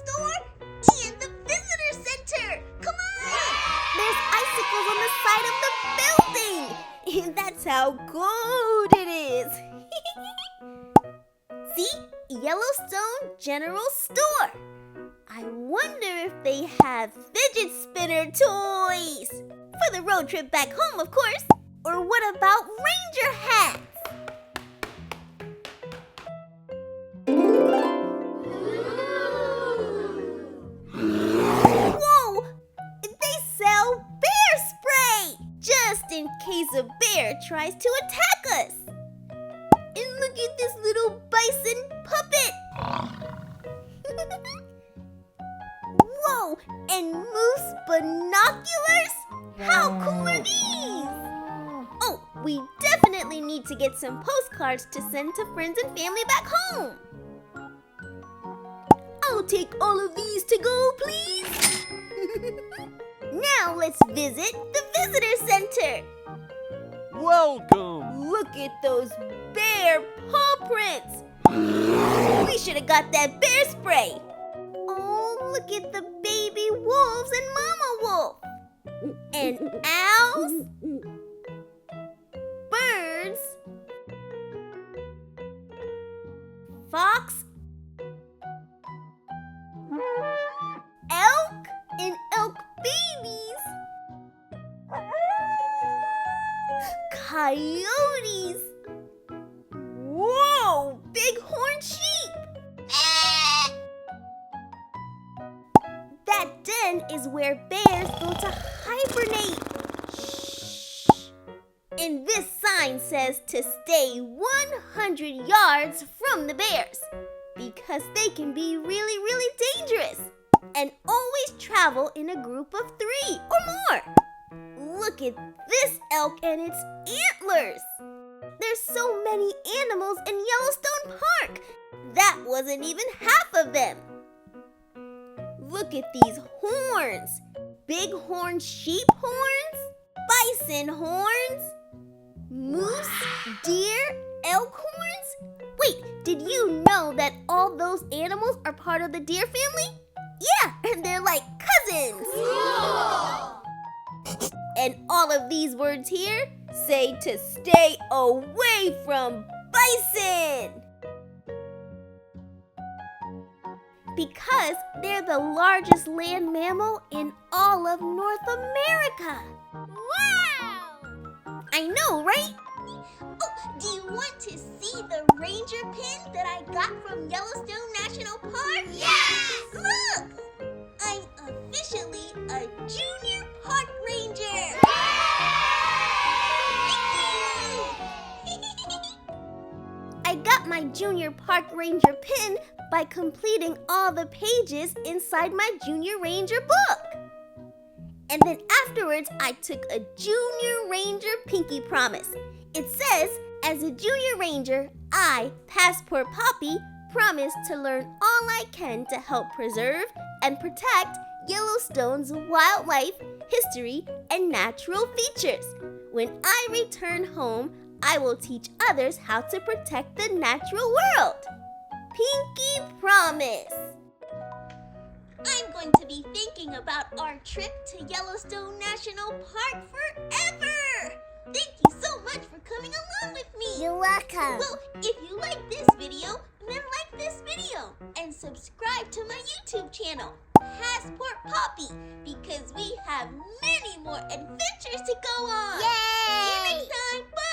store and the visitor center. Come on! There's icicles on the side of the building. And that's how cold it is. See? Yellowstone General Store. I wonder if they have fidget spinner toys. For the road trip back home, of course. Or what about ranger hats? Whoa! They sell bear spray! Just in case a bear tries to attack us. And look at this little bison puppet. Whoa! And moose binoculars? How cool are these? Oh, we definitely need to get some postcards to send to friends and family back home. I'll take all of these to go, please. Now let's visit the visitor center. Welcome! Look at those bear paw prints. We should have got that bear spray. Oh, look at the baby wolves and mama wolf. And owls. Birds. Fox. Elk and elk babies. Coyotes. Whoa, bighorn sheep. That den is where bears go to hibernate. Shh. And this sign says to stay 100 yards from the bears because they can be really, really dangerous. And always travel in a group of 3 or more. Look at this elk and its antlers. There's so many animals in Yellowstone Park. That wasn't even half of them. Look at these horns. Bighorn sheep horns, bison horns, moose, deer, elk horns. Wait, did you know that all those animals are part of the deer family? Yeah, and they're like cousins. And all of these words here say to stay away from bison. Because they're the largest land mammal in all of North America. Wow! I know, right? Oh, do you want to see the ranger pin that I got from Yellowstone National Park? Yes! Look! I'm officially a junior park ranger! Thank you! I got my junior park ranger pin by completing all the pages inside my junior ranger book. And then afterwards, I took a junior ranger pinky promise. It says, as a junior ranger, I, Passport Poppy, promise to learn all I can to help preserve and protect Yellowstone's wildlife, history, and natural features. When I return home, I will teach others how to protect the natural world. Pinky promise. I'm going to be thinking about our trip to Yellowstone National Park forever! Thank you so much for coming along with me! You're welcome. Well, if you like this video, then like this video and subscribe to my YouTube channel, Passport Poppy, because we have many more adventures to go on! Yay! See you next time! Bye!